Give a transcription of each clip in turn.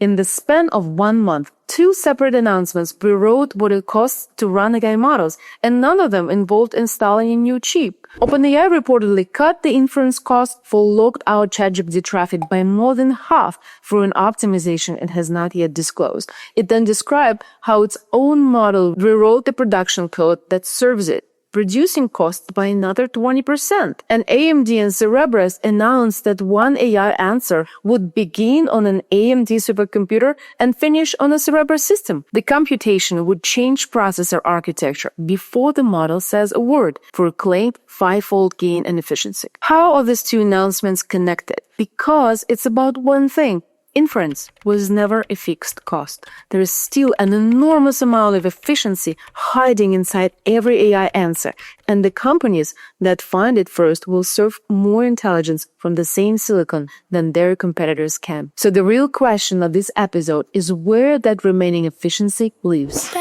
In the span of 1 month, 2 separate announcements rewrote what it costs to run AI models, and none of them involved installing a new chip. OpenAI reportedly cut the inference cost for logged-out ChatGPT traffic by more than half through an optimization it has not yet disclosed. It then described how its own model rewrote the production code that serves it, reducing costs by another 20%. And AMD and Cerebras announced that one AI answer would begin on an AMD supercomputer and finish on a Cerebras system. The computation would change processor architecture before the model says a word for a claimed 5-fold gain in efficiency. How are these two announcements connected? Because it's about one thing. Inference was never a fixed cost. There is still an enormous amount of efficiency hiding inside every AI answer, and the companies that find it first will serve more intelligence from the same silicon than their competitors can. So the real question of this episode is where that remaining efficiency lives.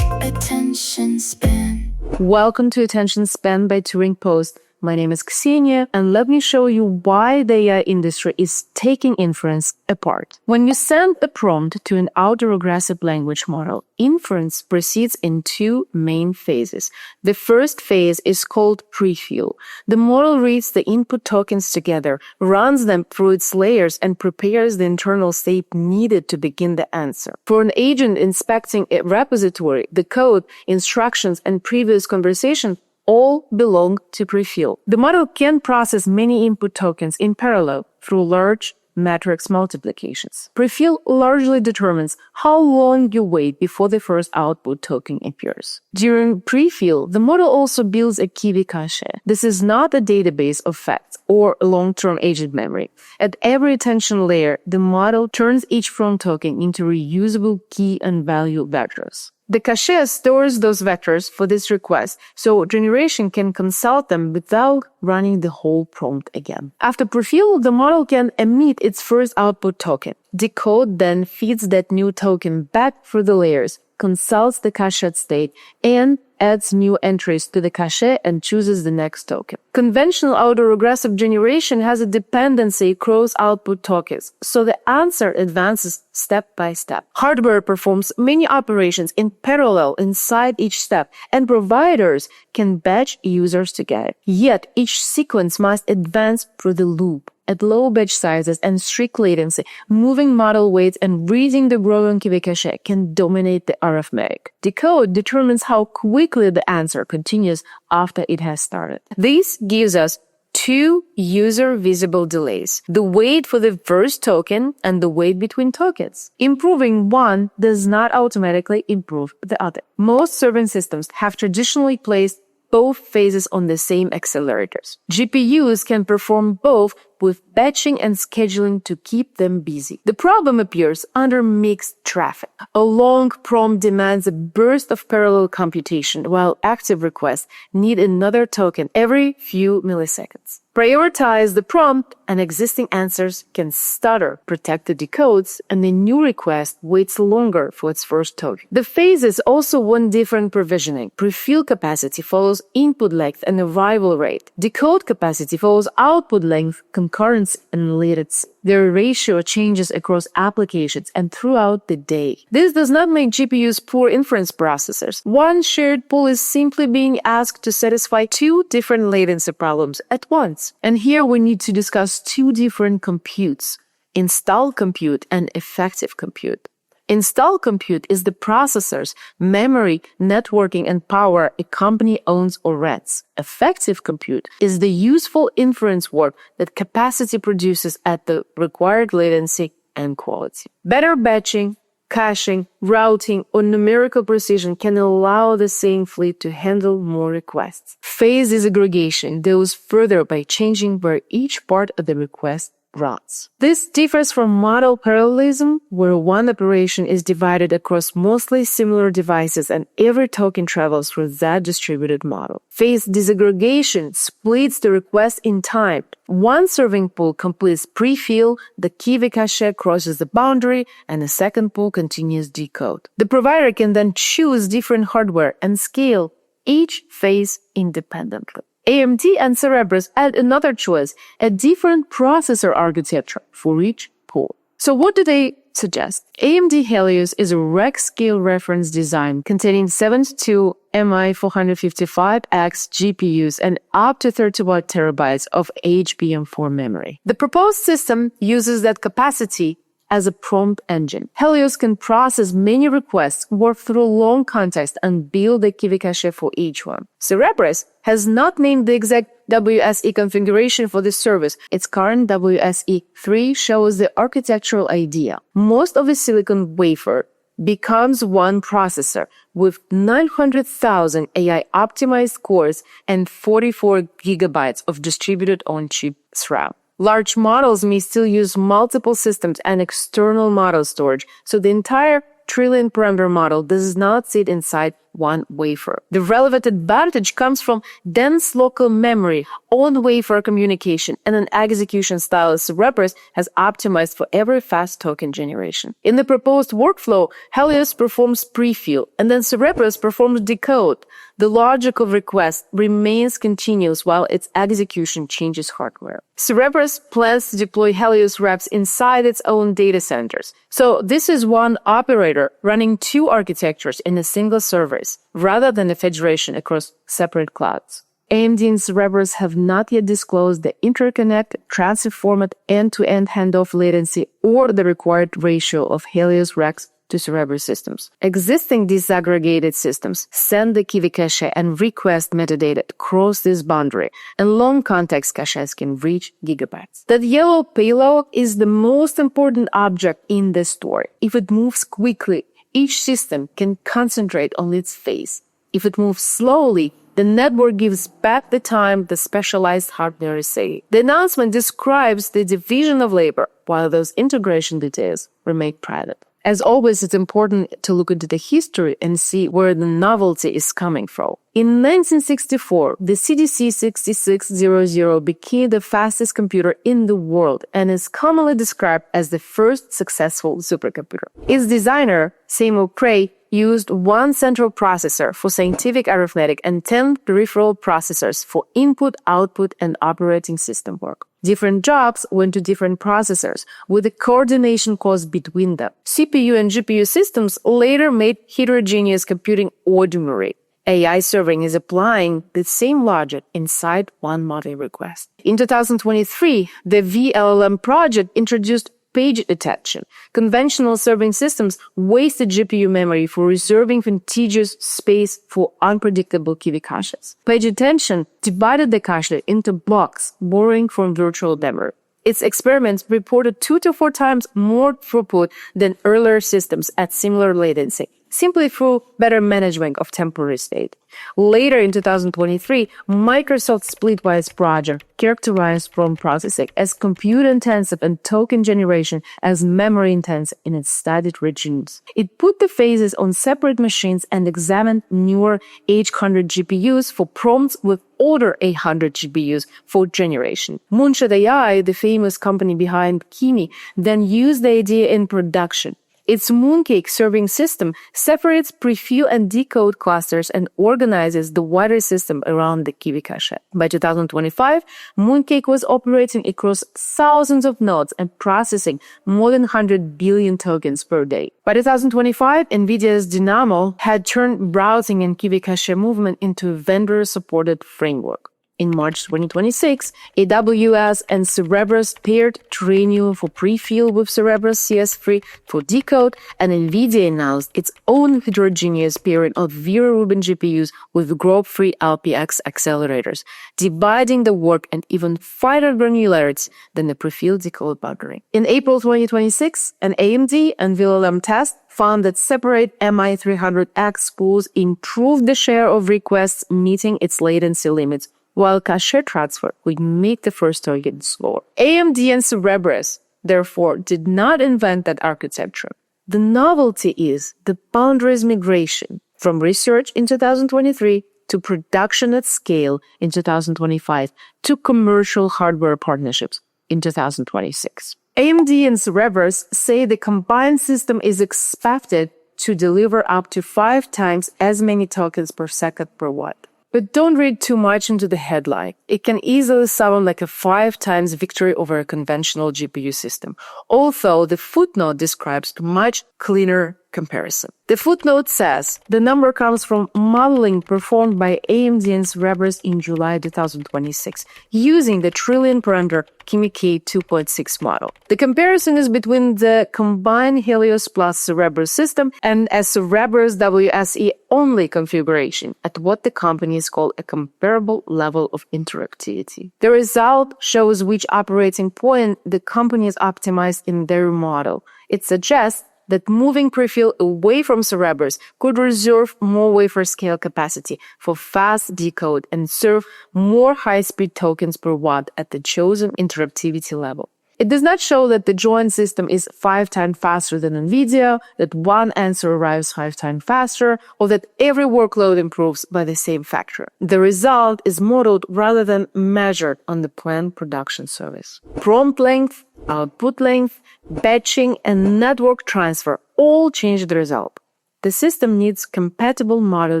Attention span. Welcome to Attention Span by Turing Post. My name is Ksenia, and let me show you why the AI industry is taking inference apart. When you send a prompt to an autoregressive language model, inference proceeds in 2 main phases. The first phase is called Prefill. The model reads the input tokens together, runs them through its layers, and prepares the internal state needed to begin the answer. For an agent inspecting a repository, the code, instructions, and previous conversation all belong to Prefill. The model can process many input tokens in parallel through large matrix multiplications. Prefill largely determines how long you wait before the first output token appears. During Prefill, the model also builds a key cache. This is not a database of facts or long-term agent memory. At every attention layer, the model turns each prompt token into reusable key and value vectors. The cache stores those vectors for this request, so generation can consult them without running the whole prompt again. After prefill, the model can emit its first output token. Decode then feeds that new token back through the layers, consults the cached state, and adds new entries to the cache and chooses the next token. Conventional autoregressive generation has a dependency across output tokens, so the answer advances step by step. Hardware performs many operations in parallel inside each step, and providers can batch users together. Yet each sequence must advance through the loop. At low batch sizes and strict latency, moving model weights and reading the growing key cache can dominate the arithmetic. Decode determines how quickly the answer continues after it has started. This gives us 2 user-visible delays, the wait for the first token and the wait between tokens. Improving one does not automatically improve the other. Most serving systems have traditionally placed both phases on the same accelerators. GPUs can perform both with batching and scheduling to keep them busy. The problem appears under mixed traffic. A long prompt demands a burst of parallel computation, while active requests need another token every few milliseconds. Prioritize the prompt, and existing answers can stutter, protect the decodes, and a new request waits longer for its first token. The phases also want different provisioning. Prefill capacity follows input length and arrival rate. Decode capacity follows output length, concurrency, and latency. Their ratio changes across applications and throughout the day. This does not make GPUs poor inference processors. One shared pool is simply being asked to satisfy 2 different latency problems at once. And here we need to discuss 2 different computes: installed compute and effective compute. Installed compute is the processors, memory, networking, and power a company owns or rents. Effective compute is the useful inference work that capacity produces at the required latency and quality. Better batching, caching, routing, or numerical precision can allow the same fleet to handle more requests. Phase disaggregation goes further by changing where each part of the request runs. This differs from model parallelism, where one operation is divided across mostly similar devices and every token travels through that distributed model. Phase disaggregation splits the request in time. One serving pool completes prefill, the key cache crosses the boundary, and the second pool continues decode. The provider can then choose different hardware and scale each phase independently. AMD and Cerebras add another choice, a different processor architecture for each port. So what do they suggest? AMD Helios is a rack-scale reference design containing 72 MI455X GPUs and up to 31 terabytes of HBM4 memory. The proposed system uses that capacity as a prompt engine. Helios can process many requests, work through long context, and build a Kiwi cache for each one. Cerebras has not named the exact WSE configuration for this service. Its current WSE3 shows the architectural idea. Most of the silicon wafer becomes one processor with 900,000 AI-optimized cores and 44 gigabytes of distributed on-chip SRAM. Large models may still use multiple systems and external model storage, so the entire trillion parameter model does not sit inside one wafer. The relevant advantage comes from dense local memory, on-wafer communication, and an execution style Cerebras has optimized for every fast token generation. In the proposed workflow, Helios performs prefill, and then Cerebras performs decode. The logic of request remains continuous while its execution changes hardware. Cerebras plans to deploy Helios reps inside its own data centers. So this is one operator running two architectures in a single service, rather than a federation across separate clouds. AMD and Cerebras have not yet disclosed the interconnect, transfer format, end-to-end handoff latency, or the required ratio of Helios racks to Cerebras systems. Existing disaggregated systems send the Kiwi cache and request metadata across this boundary, and long context caches can reach gigabytes. That yellow payload is the most important object in this story. If it moves quickly, each system can concentrate on its phase. If it moves slowly, the network gives back the time the specialized hardware is saving. The announcement describes the division of labor, while those integration details remain private. As always, it's important to look into the history and see where the novelty is coming from. In 1964, the CDC 6600 became the fastest computer in the world and is commonly described as the first successful supercomputer. Its designer, Seymour Cray, used one central processor for scientific arithmetic and 10 peripheral processors for input, output, and operating system work. Different jobs went to different processors, with a coordination cost between them. CPU and GPU systems later made heterogeneous computing ordinary. AI serving is applying the same logic inside one model request. In 2023, the VLLM project introduced page attention. Conventional serving systems wasted GPU memory for reserving contiguous space for unpredictable Kiwi caches. Page attention divided the cache into blocks, borrowing from virtual memory. Its experiments reported 2 to 4 times more throughput than earlier systems at similar latency, simply through better management of temporary state. Later in 2023, Microsoft Splitwise project characterized prompt processing as compute-intensive and token generation as memory-intensive in its studied regions. It put the phases on separate machines and examined newer H100 GPUs for prompts with older 800 GPUs for generation. Moonshot AI, the famous company behind Kimi, then used the idea in production. Its Mooncake serving system separates prefill and decode clusters and organizes the wider system around the Kiwi cache. By 2025, Mooncake was operating across thousands of nodes and processing more than 100 billion tokens per day. By 2025, NVIDIA's Dynamo had turned browsing and Kiwi cache movement into a vendor-supported framework. In March 2026, AWS and Cerebras paired Trainium for prefill with Cerebras CS3 for decode, and NVIDIA announced its own heterogeneous pairing of Vera Rubin GPUs with Grob-free LPX accelerators, dividing the work and even finer granularity than the prefill decode boundary. In April 2026, an AMD and VLLM test found that separate MI300X pools improved the share of requests meeting its latency limits, while cache transfer would make the first token slower. AMD and Cerebras, therefore, did not invent that architecture. The novelty is the boundaries migration from research in 2023 to production at scale in 2025 to commercial hardware partnerships in 2026. AMD and Cerebras say the combined system is expected to deliver up to 5 times as many tokens per second per watt. But don't read too much into the headline. It can easily sound like a 5 times victory over a conventional GPU system, although the footnote describes a much cleaner comparison. The footnote says the number comes from modeling performed by AMD and Cerebras in July 2026 using the trillion-parameter Kimi-K 2.6 model. The comparison is between the combined Helios plus Cerebras system and a Cerebras WSE-only configuration at what the companies call a comparable level of interactivity. The result shows which operating point the companies optimized in their model. It suggests that moving Prefill away from Cerebras could reserve more wafer scale capacity for fast decode and serve more high-speed tokens per watt at the chosen interactivity level. It does not show that the joint system is 5 times faster than NVIDIA, that one answer arrives 5 times faster, or that every workload improves by the same factor. The result is modeled rather than measured on the planned production service. Prompt length, output length, batching, and network transfer all change the result. The system needs compatible model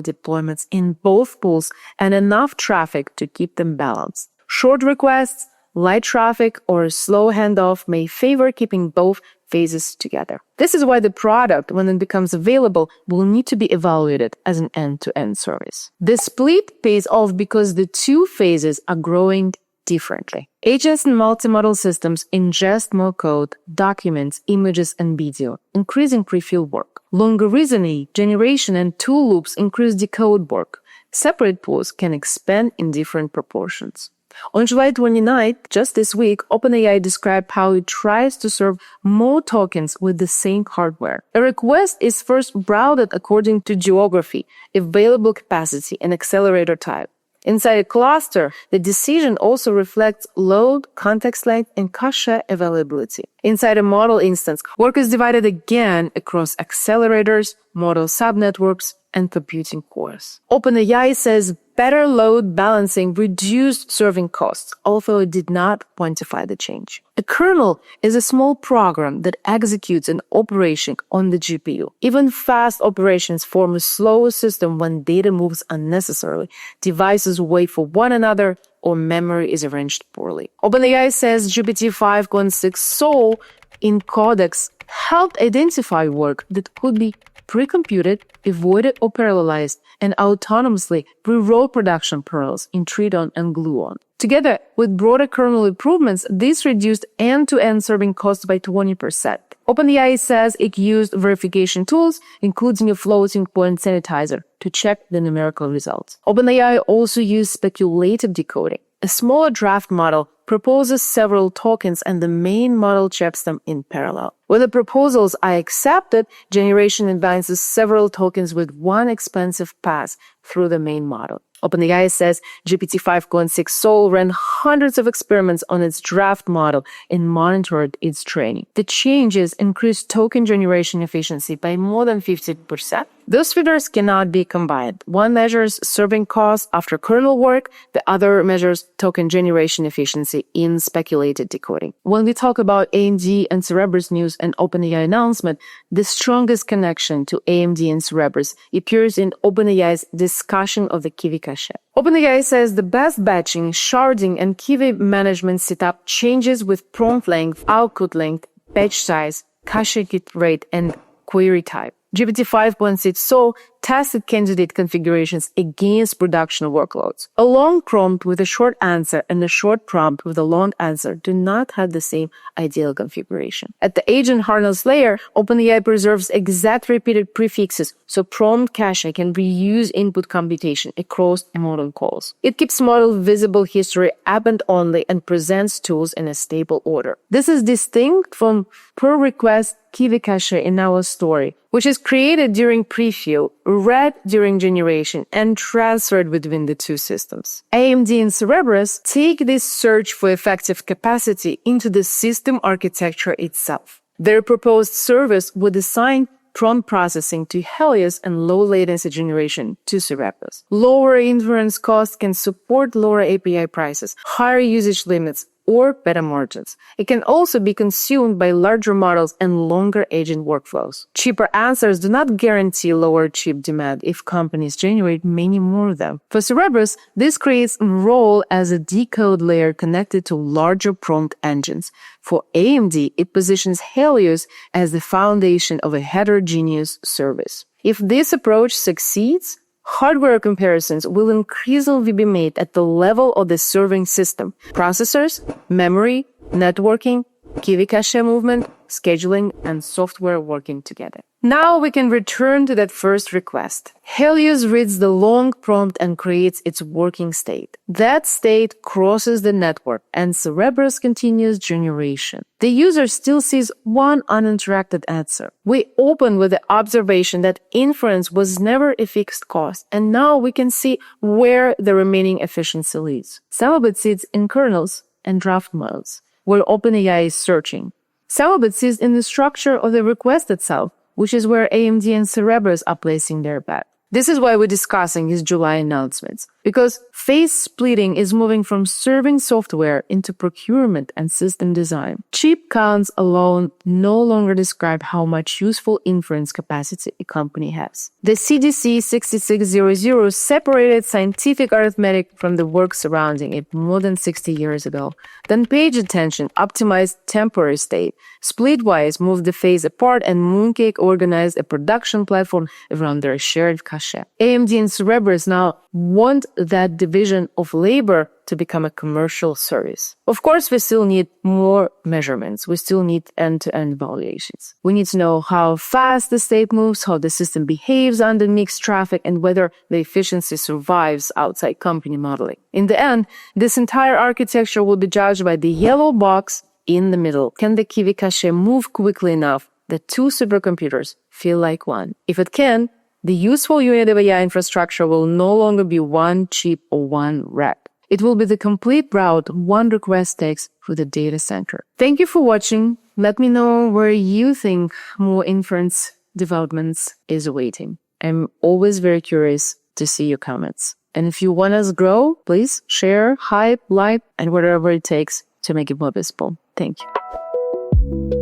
deployments in both pools and enough traffic to keep them balanced. Short requests, light traffic, or a slow handoff may favor keeping both phases together. This is why the product, when it becomes available, will need to be evaluated as an end-to-end service. The split pays off because the two phases are growing differently. Agents and multimodal systems ingest more code, documents, images, and video, increasing prefill work. Longer reasoning, generation, and tool loops increase decode work. Separate pools can expand in different proportions. On July 29th, just this week, OpenAI described how it tries to serve more tokens with the same hardware. A request is first routed according to geography, available capacity, and accelerator type. Inside a cluster, the decision also reflects load, context length, and cache availability. Inside a model instance, work is divided again across accelerators, model subnetworks, and computing cores. OpenAI says better load balancing reduced serving costs, although it did not quantify the change. A kernel is a small program that executes an operation on the GPU. Even fast operations form a slower system when data moves unnecessarily, devices wait for one another, or memory is arranged poorly. OpenAI says GPT-5.6 Soul in Codex helped identify work that could be pre-computed, avoided or parallelized, and autonomously rewrote production kernels in Triton and Gluon. Together with broader kernel improvements, this reduced end-to-end serving costs by 20%. OpenAI says it used verification tools, including a floating point sanitizer, to check the numerical results. OpenAI also used speculative decoding. A smaller draft model proposes several tokens and the main model checks them in parallel. When the proposals are accepted, generation advances several tokens with one expensive pass through the main model. OpenAI says GPT-5.6 Soul ran hundreds of experiments on its draft model and monitored its training. The changes increased token generation efficiency by more than 50%. Those figures cannot be combined. One measures serving costs after kernel work, the other measures token generation efficiency in speculated decoding. When we talk about AMD and Cerebras news and OpenAI announcement, the strongest connection to AMD and Cerebras appears in OpenAI's discussion of the Kiwi cache. OpenAI says the best batching, sharding, and Kiwi management setup changes with prompt length, output length, batch size, cache hit rate, and query type. GPT-5.6 Soul tested candidate configurations against production workloads. A long prompt with a short answer and a short prompt with a long answer do not have the same ideal configuration. At the agent harness layer, OpenAI preserves exact repeated prefixes so prompt cache can reuse input computation across model calls. It keeps model visible history append only and presents tools in a stable order. This is distinct from per request Kiwi cache in our story, which is created during prefill, read during generation, and transferred between the two systems. AMD and Cerebras take this search for effective capacity into the system architecture itself. Their proposed service would assign prompt processing to Helios and low latency generation to Cerebras. Lower inference costs can support lower API prices, higher usage limits, or better margins. It can also be consumed by larger models and longer agent workflows. Cheaper answers do not guarantee lower chip demand if companies generate many more of them. For Cerebras, this creates a role as a decode layer connected to larger prompt engines. For AMD, it positions Helios as the foundation of a heterogeneous service. If this approach succeeds, hardware comparisons will increasingly be made at the level of the serving system. Processors, memory, networking, Kiwi cache movement, scheduling, and software working together. Now we can return to that first request. Helios reads the long prompt and creates its working state. That state crosses the network and Cerebras continues generation. The user still sees one uninteracted answer. We open with the observation that inference was never a fixed cost, and now we can see where the remaining efficiency lies. Some of it sits in kernels and draft models, where OpenAI is searching. Some of it sits in the structure of the request itself, which is where AMD and Cerebras are placing their bet. This is why we're discussing his July announcements, because phase splitting is moving from serving software into procurement and system design. Chip counts alone no longer describe how much useful inference capacity a company has. The CDC 6600 separated scientific arithmetic from the work surrounding it more than 60 years ago. Then page attention optimized temporary state. Splitwise moved the phase apart, and Mooncake organized a production platform around their shared cache. AMD and Cerebras now want that division of labor to become a commercial service. Of course, we still need more measurements. We still need end-to-end evaluations. We need to know how fast the state moves, how the system behaves under mixed traffic, and whether the efficiency survives outside company modeling. In the end, this entire architecture will be judged by the yellow box in the middle. Can the Kiwi cache move quickly enough that two supercomputers feel like one? If it can, the useful unit of AI infrastructure will no longer be one chip or one rack. It will be the complete route one request takes through the data center. Thank you for watching. Let me know where you think more inference developments is awaiting. I'm always very curious to see your comments. And if you want us to grow, please share, hype, like, and whatever it takes to make it more visible. Thank you.